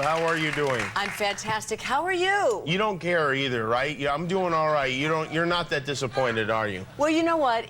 How are you doing? I'm fantastic. How are you? You don't care either, right? Yeah, I'm doing all right. You're not that disappointed, are you? Well, you know what?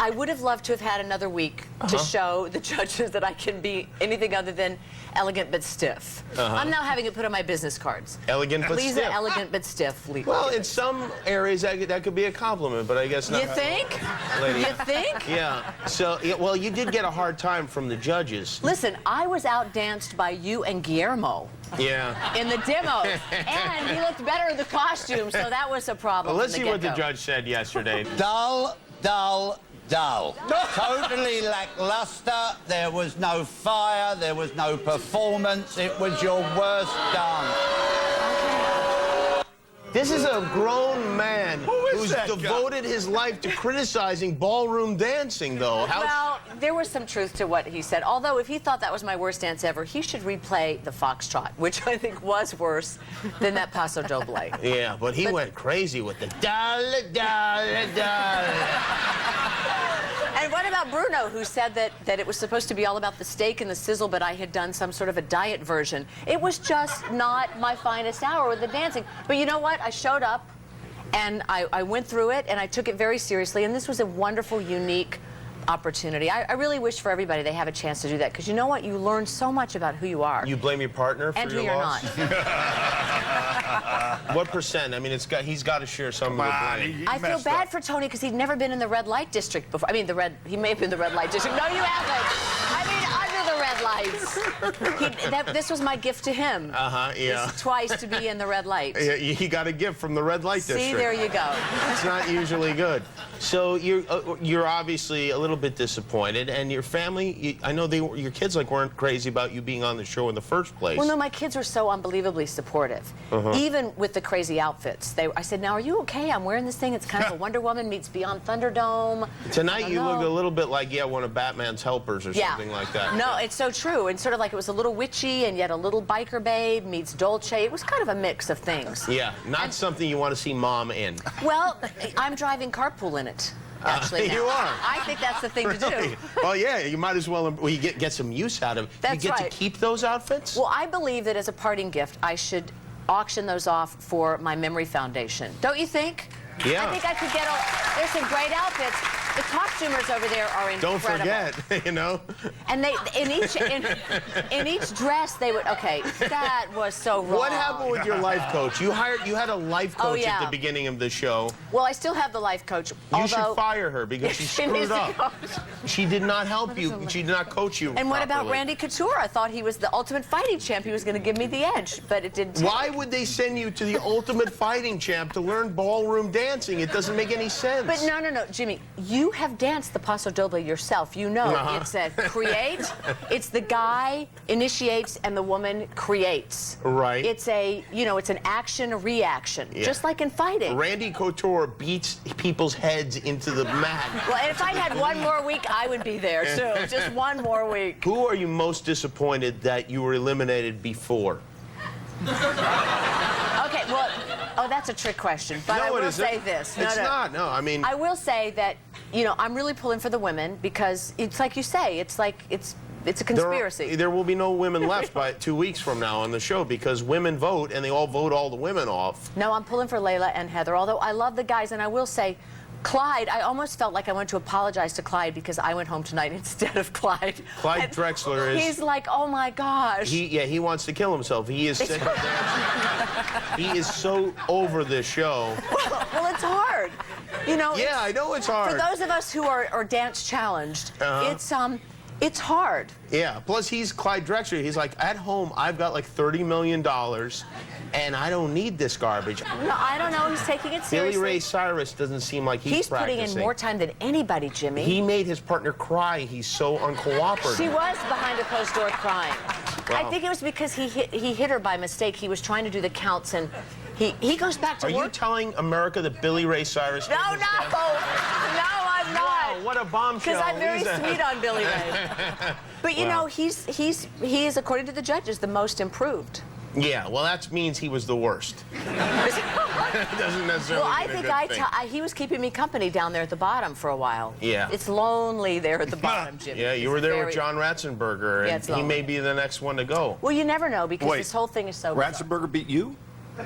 I would have loved to have had another week to show the judges that I can be anything other than elegant but stiff. I'm now having it put on my business cards. Elegant but Leeza, stiff. elegant but stiff. Well, in some areas that could be a compliment, but I guess not. You think? Lady. You think? Yeah. So, well, you did get a hard time from the judges. Listen, I was outdanced by you and Guillermo. Yeah. In the demos. And he looked better in the costume, so that was a problem. Well, let's see what the judge said yesterday. Dull, dull, dull. Totally lackluster. There was no fire. There was no performance. It was your worst dance. This is a grown man who's devoted his life to criticizing ballroom dancing, though. Well, there was some truth to what he said. Although, if he thought that was my worst dance ever, he should replay the foxtrot, which I think was worse than that Paso Doble. Yeah, but he went crazy with the dollar, dollar, dollar. And what about Bruno, who said that it was supposed to be all about the steak and the sizzle, but I had done some sort of a diet version? It was just not my finest hour with the dancing. But you know what? I showed up, and I went through it, and I took it very seriously, and this was a wonderful, unique opportunity. I really wish for everybody they have a chance to do that, because you know what? You learn so much about who you are. You blame your partner for and your loss? who you're not. What percent? I mean, he's got to share some of the blame. I feel bad for Tony because he'd never been in the red light district before. I mean, he may have been in the red light district. No, you haven't. I mean, under the red lights. This was my gift to him. Yeah. Twice to be in the red light. Yeah, he got a gift from the red light district. See, there you go. It's not usually good. So you're obviously a little bit disappointed, and your family, I know your kids weren't crazy about you being on the show in the first place. Well, no, my kids were so unbelievably supportive. Even with the crazy outfits. I said, now, are you okay? I'm wearing this thing. It's kind of a Wonder Woman meets Beyond Thunderdome. Tonight you look a little bit like, one of Batman's helpers or something like that. No, it's so true. And sort of like it was a little witchy and yet a little biker babe meets Dolce. It was kind of a mix of things. Yeah, not something you want to see Mom in. Well, I'm driving carpool in it. Actually, now. You are. I think that's the thing to do. Well, yeah, you might as well get some use out of them. That's you get right. to keep those outfits? Well, I believe that as a parting gift, I should auction those off for my Memory Foundation. Don't you think? Yeah. I think I could get there's some great outfits. The costumers over there are incredible. Don't forget, you know. And they in each dress they would. Okay, that was so wrong. What happened with your life coach? You had a life coach at the beginning of the show. Well, I still have the life coach. You should fire her because she screwed up. She did not help you. She did not coach you. And what about properly. Randy Couture? I thought he was the ultimate fighting champ. He was going to give me the edge, but it didn't. Why would they send you to the ultimate fighting champ to learn ballroom dancing? It doesn't make any sense. But no, Jimmy, you have danced the Paso Doble yourself. You know it's a create. It's the guy initiates and the woman creates. Right. It's it's an action, a reaction, just like in fighting. Randy Couture beats people's heads into the mat. Well, if I had one more week, I would be there too. Just one more week. Who are you most disappointed that you were eliminated before? Okay, well, that's a trick question. But I will say this. It's not. No, I mean, I will say that I'm really pulling for the women because it's like you say. It's like it's a conspiracy. There will be no women left by 2 weeks from now on the show because women vote and they all vote all the women off. No, I'm pulling for Layla and Heather. Although I love the guys, and I will say, Clyde, I almost felt like I went to apologize to Clyde because I went home tonight instead of Clyde. Clyde Drexler is... He's like, oh my gosh. He wants to kill himself. He is sick of dancing. He is so over this show. Well, it's hard. Yeah, I know it's hard. For those of us who are dance challenged, it's hard. Yeah, plus he's Clyde Drexler. He's like, at home, I've got like $30 million, and I don't need this garbage. No, I don't know. He's taking it seriously. Billy Ray Cyrus doesn't seem like he's practicing. Putting in more time than anybody, Jimmy. He made his partner cry. He's so uncooperative. She was behind a closed door crying. Wow. I think it was because he hit her by mistake. He was trying to do the counts, and he goes back to work. Are you telling America that Billy Ray Cyrus... No, I'm not. a bombshell. Because I'm very Leeza. sweet on Billy Ray. But you know, he is, according to the judges, the most improved. Yeah, well, that means he was the worst. It doesn't necessarily Well, I mean a think good thing. he was keeping me company down there at the bottom for a while. Yeah. It's lonely there at the bottom, Jimmy. Yeah, you It's were there very- with John Ratzenberger, Yeah, and it's he lonely. may be the next one to go. Well, you never know because Wait, this whole thing is so bizarre. Ratzenberger beat you?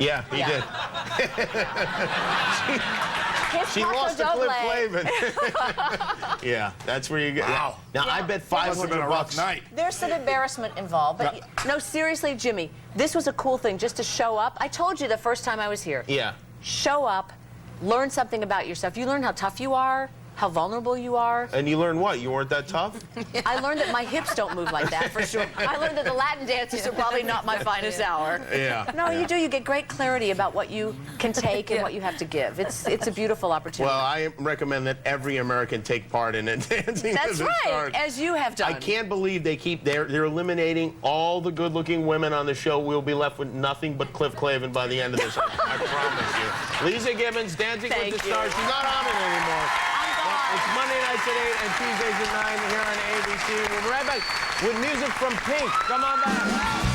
Yeah, he Yeah. did. Kiss She Taco lost to Cliff Doble. Clavin. Yeah, that's where you go. Wow. Now, I bet Must have been a $500. rough night. There's some embarrassment involved, but no, seriously, Jimmy, this was a cool thing just to show up. I told you the first time I was here. Yeah. Show up, learn something about yourself. You learn how tough you are, how vulnerable you are. And you learned what? You weren't that tough? I learned that my hips don't move like that, for sure. I learned that the Latin dances are probably not my finest hour. Yeah. No, you do. You get great clarity about what you can take and what you have to give. It's a beautiful opportunity. Well, I recommend that every American take part in it. Dancing That's with the right, Stars. as you have done. I can't believe they're eliminating all the good-looking women on the show. We'll be left with nothing but Cliff Clavin by the end of this. I promise you. Leeza Gibbons, Dancing Thank with the you. Stars. She's not on it anymore. I'm gone. It's Monday nights at 8 and Tuesdays at 9 here on ABC. We'll be right back with music from Pink. Come on back.